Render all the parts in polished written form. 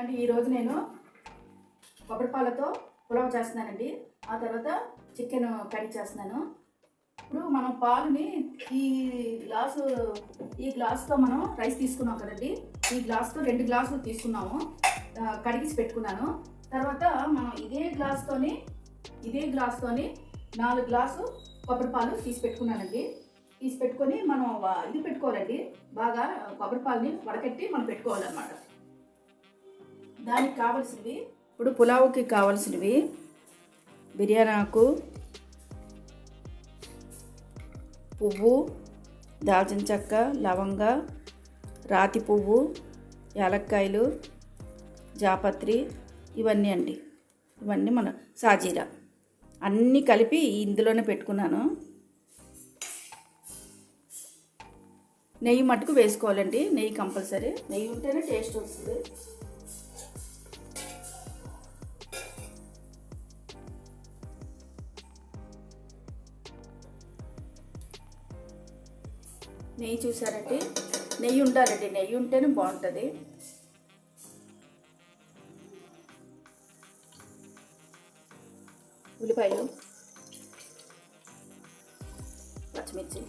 అంటే ఈరోజు నేను కొబ్బరి పాలతో పులావ్ చేస్తున్నానండి. ఆ తర్వాత చికెన్ కర్రీ చేస్తున్నాను. ఇప్పుడు మనం పాలుని ఈ గ్లాస్తో మనం రైస్ తీసుకున్నాం కదండి. ఈ గ్లాస్తో 2 గ్లాసులు తీసుకున్నాము, కడిగిసి పెట్టుకున్నాను. తర్వాత మనం ఇదే గ్లాస్తోని 4 గ్లాసు కొబ్బరి పాలు తీసి పెట్టుకున్నానండి. తీసి పెట్టుకొని మనం ఇది పెట్టుకోవాలండి, బాగా కొబ్బరి పాలని వడకట్టి మనం పెట్టుకోవాలన్నమాట. దానికి కావాల్సినవి ఇప్పుడు పులావుకి కావాల్సినవి బిర్యానీ ఆకు, పువ్వు, దాల్చిన చెక్క, లవంగ, రాతి పువ్వు, యాలక్కాయలు, జాపత్రి, ఇవన్నీ అండి. ఇవన్నీ మన సాజీరా అన్నీ కలిపి ఇందులోనే పెట్టుకున్నాను. నెయ్యి మట్టుకు వేసుకోవాలండి. నెయ్యి కంపల్సరీ, నెయ్యి ఉంటేనే టేస్ట్ వస్తుంది. నెయ్యి చూసారండి, నెయ్యి ఉండాలండి, నెయ్యి ఉంటేనే బాగుంటుంది. ఉల్లిపాయలు, పచ్చిమిర్చి,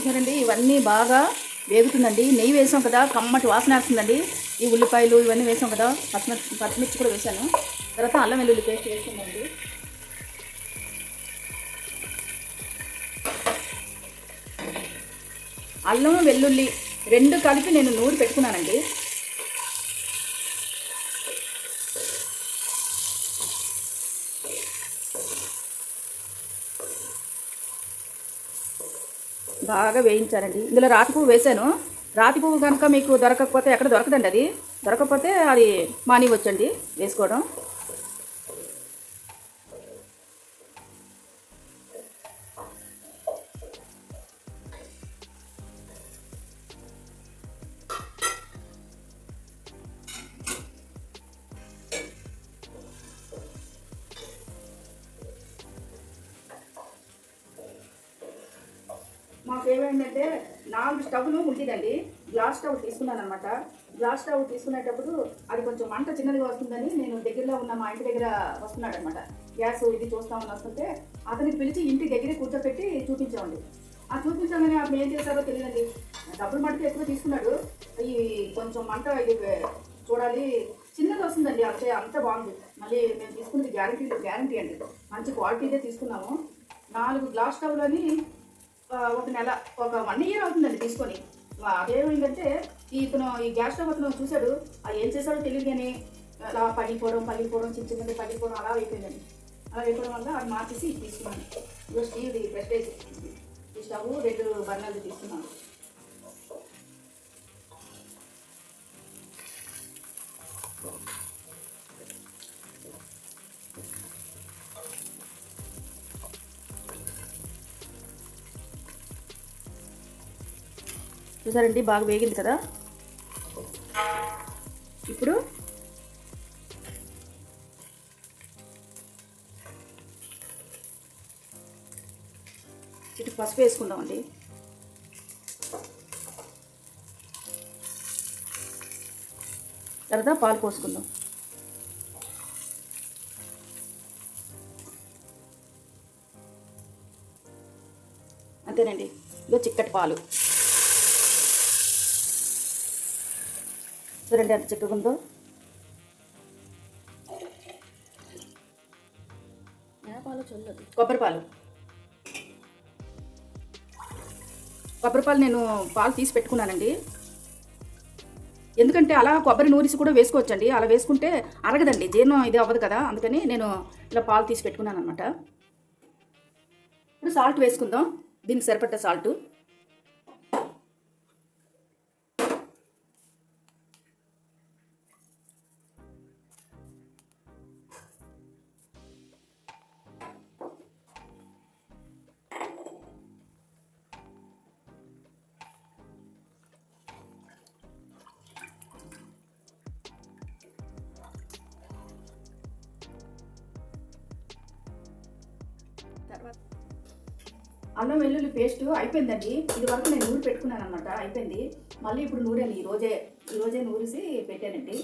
చూడండి ఇవన్నీ బాగా వేగుతుందండి. నెయ్యి వేసాం కదా, కమ్మటి వాసన వస్తుందండి. ఈ ఉల్లిపాయలు ఇవన్నీ వేసాం కదా, పచ్చిమిర్చి కూడా వేసాను. తర్వాత అల్లం వెల్లుల్లి పేస్ట్ వేస్తుందండి. అల్లం వెల్లుల్లి 2 కలిపి నేను నూరి పెట్టుకున్నానండి. బాగా వేయించారండి. ఇందులో రాతి పువ్వు వేసాను. రాతి పువ్వు కనుక మీకు దొరకకపోతే, ఎక్కడ దొరకదండి, అది దొరకకపోతే అది మానివచ్చండి వేసుకోవడం. మాకేమైందంటే 4 స్టవ్లు ఉంటుందండి. గ్లాస్ స్టవ్ తీసుకున్నాను అనమాట. గ్లాస్ స్టవ్ తీసుకునేటప్పుడు అది కొంచెం మంట చిన్నదిగా వస్తుందని, నేను దగ్గరలో ఉన్న మా ఇంటి దగ్గర వస్తున్నాడు అనమాట, గ్యాస్ ఇది చూస్తామని వస్తుంటే అతనికి పిలిచి ఇంటి దగ్గరే కూర్చోపెట్టి చూపించామండి. ఆ చూపించామని అప్పుడు ఏం చేశారో తెలియదండి, డబ్బులు మటుకు ఎక్కువ తీసుకున్నాడు. ఈ కొంచెం మంట ఇది చూడాలి, చిన్నది వస్తుందండి, అంత బాగుంది. మళ్ళీ మేము తీసుకున్నది గ్యారంటీ అండి, మంచి క్వాలిటీదే తీసుకున్నాము. 4 గ్లాస్ స్టవ్లని ఒక నెల, ఒక 1 ఇయర్ అవుతుందండి తీసుకొని. అదేమైందంటే ఇతను ఈ గ్యాస్ స్టవ్ అతను చూశాడు, అది ఏం చేశాడో తెలియదు కానీ అలా పగిలిపోవడం చిన్న పగిలిపోవడం అలా అయిపోయిందండి. అలా అయిపోవడం వల్ల అది మార్చేసి ఇది తీసుకున్నాను. ఇది స్టీల్ది ప్రెస్టేజ్ ఈ స్టవ్ 2 బర్నర్లు తీసుకున్నాను. చూసారండి బాగా వేగింది కదా. ఇప్పుడు ఇటు పసుపు వేసుకుందామండి. తర్వాత పాలు పోసుకుందాం. అంతేనండి, ఇదో చిక్కటి పాలు. చూడండి ఎంత చిక్కగా ఉందో. కొబ్బరి పాలు నేను పాలు తీసి పెట్టుకున్నానండి. ఎందుకంటే అలా కొబ్బరి నూరిసి కూడా వేసుకోవచ్చండి. అలా వేసుకుంటే అరగదండి, జీర్ణం ఇది అవ్వదు కదా. అందుకని నేను ఇలా పాలు తీసి పెట్టుకున్నాను అనమాట. ఇప్పుడు సాల్ట్ వేసుకుందాం, దీనికి సరిపడ్డ సాల్ట్. తర్వాత అల్లం వెల్లుల్లి పేస్ట్ అయిపోయిందండి. ఇది వరకు నేను నూరి పెట్టుకున్నాను అనమాట, అయిపోయింది. మళ్ళీ ఇప్పుడు నూరాను, ఈరోజే నూరిసి పెట్టానండి.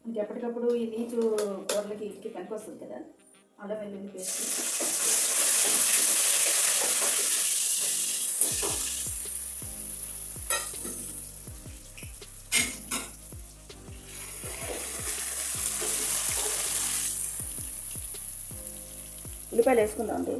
ఇంకెప్పటికప్పుడు ఈ నీచు కూరలకి ఇటుకి పనికొస్తుంది కదా అల్లం వెల్లుల్లి పేస్ట్. ఉల్లిపాయలు వేసుకుందాం అండి.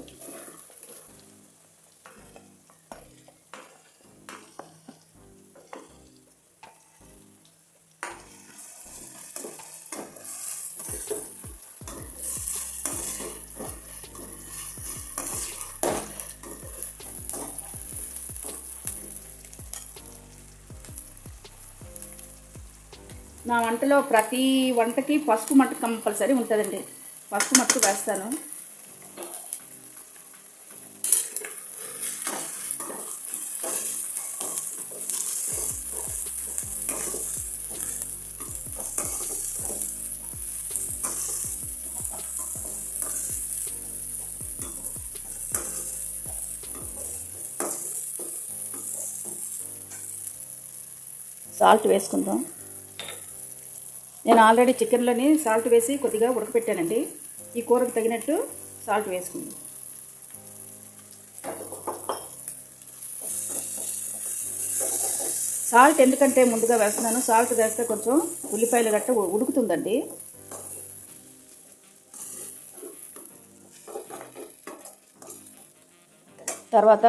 నా వంటలో ప్రతి వంటకి పసుపు మట్టు కంపల్సరీ ఉంటుందండి. పసుపు మట్టు వేస్తాను. సాల్ట్ వేసుకుందాం. నేను ఆల్రెడీ చికెన్లోని సాల్ట్ వేసి కొద్దిగా ఉడకపెట్టానండి. ఈ కూరకు తగినట్టు సాల్ట్ వేసుకుందాం. సాల్ట్ ఎందుకంటే ముందుగా వేస్తున్నాను, సాల్ట్ వేస్తే కొంచెం ఉల్లిపాయలు గట్ట ఉడుకుతుందండి. తర్వాత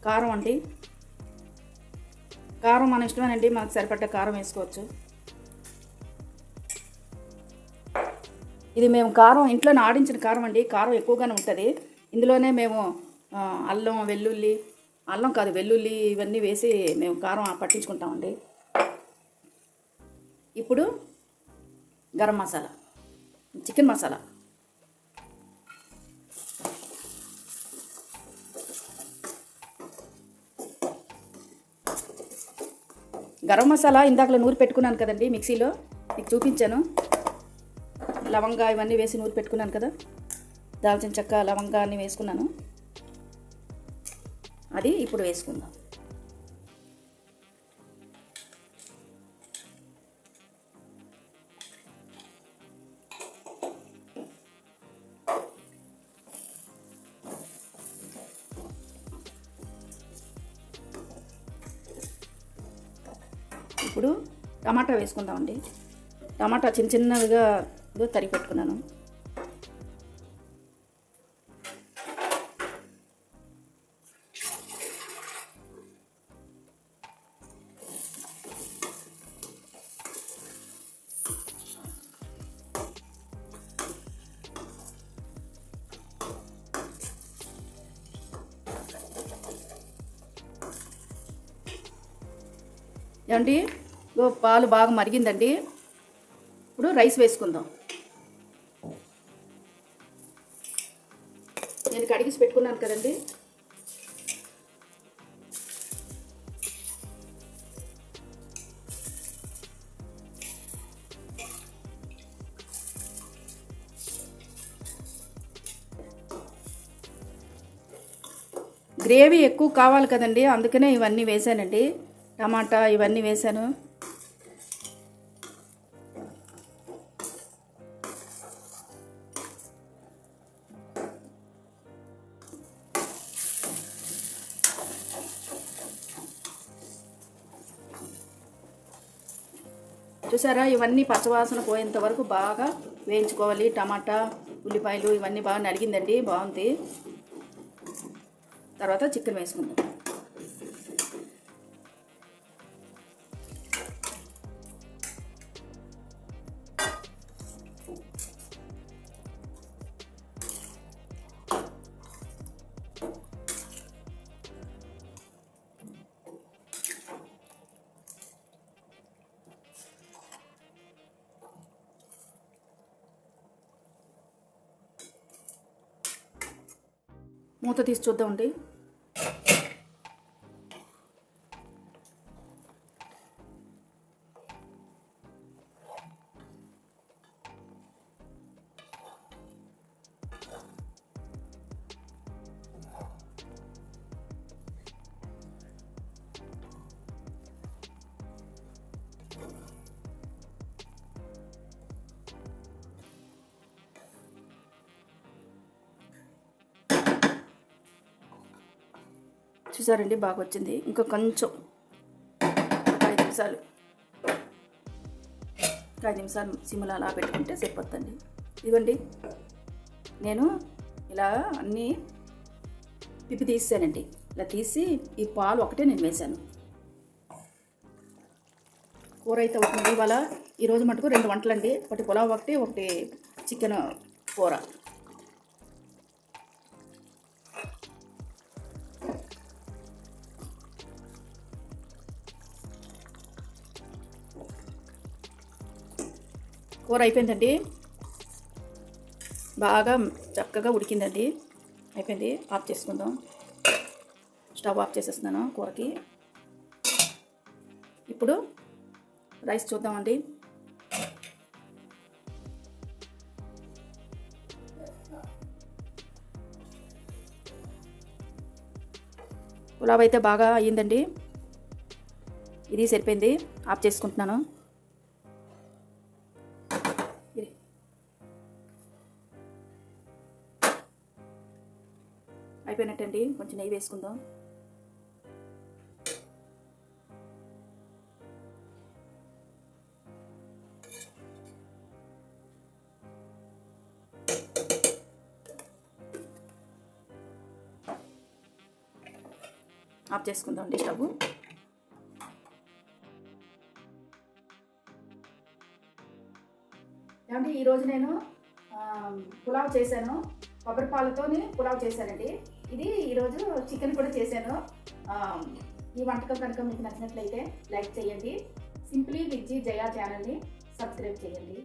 కారం అండి. కారం మన ఇష్టమేనండి, మనకు సరిపడ్డ కారం వేసుకోవచ్చు. ఇది మేము కారం ఇంట్లోనే ఆడించిన కారం అండి, కారం ఎక్కువగానే ఉంటుంది. ఇందులోనే మేము వెల్లుల్లి ఇవన్నీ వేసి మేము కారం పట్టించుకుంటామండి. ఇప్పుడు గరం మసాలా, చికెన్ మసాలా. గరం మసాలా ఇందాకలో నూరి పెట్టుకున్నాను కదండి మిక్సీలో, మీకు చూపించాను. లవంగా ఇవన్నీ వేసి నూరి పెట్టుకున్నాను కదా, దాల్చిన చెక్క లవంగా అన్నీ వేసుకున్నాను. అది ఇప్పుడు వేసుకుందాం. ఇప్పుడు టమాటా వేసుకుందామండి. టమాటా చిన్న చిన్నగా తరిగి పెట్టుకున్నాను. ఏమండి, పాలు బాగా మరిగిందండి. ఇప్పుడు రైస్ వేసుకుందాం. నేను కడిగిసి పెట్టుకున్నాను కదండి, గ్రేవీ ఎక్కువ కావాలి కదండి, అందుకనే ఇవన్నీ వేసానండి. టమాటా ఇవన్నీ వేసాను. చూసారా, ఇవన్నీ పచ్చవాసన పోయేంత వరకు బాగా వేయించుకోవాలి. టమాటా ఉల్లిపాయలు ఇవన్నీ బాగా నలిగిందండి, బాగుంది. తర్వాత చికెన్ వేసుకుందాం. మూత తీసి చూద్దామండి. చూసారండి, బాగా వచ్చింది. ఇంకా కొంచెం 5 నిమిషాలు సిమ్లో అలా పెట్టుకుంటే సరిపోతుందండి. ఇదిగోండి, నేను ఇలా అన్నీ పిప్పి తీసానండి. ఇలా తీసి ఈ పాలు ఒకటే నేను వేసాను. కూర అయితే అవుతుంది. ఇవాళ ఈరోజు మటుకు 2 వంటలండి. ఒకటి పులావ్, ఒకటి చికెన్ కూర. కూర అయిపోయిందండి, బాగా చక్కగా ఉడికిందండి. అయిపోయింది, ఆఫ్ చేసుకుందాం. స్టవ్ ఆఫ్ చేసేస్తున్నాను కూరకి. ఇప్పుడు రైస్ చూద్దామండి. పులావ్ అయితే బాగా అయ్యిందండి. ఇది సరిపోయింది, ఆఫ్ చేసుకుంటున్నాను. అయిపోయినట్టండి. కొంచెం నెయ్యి వేసుకుందాం. ఆఫ్ చేసుకుందాం అండి స్టవ్. ఏమంటే ఈరోజు నేను పులావ్ చేశాను. కొబ్బరి పాలతోని పులావ్ చేశానండి. ఇది ఈరోజు చికెన్ కూడా చేశాను. ఈ వంటకం కనుక మీకు నచ్చినట్లయితే లైక్ చేయండి. సింప్లీ విత్ జయా ఛానల్ని సబ్స్క్రైబ్ చేయండి.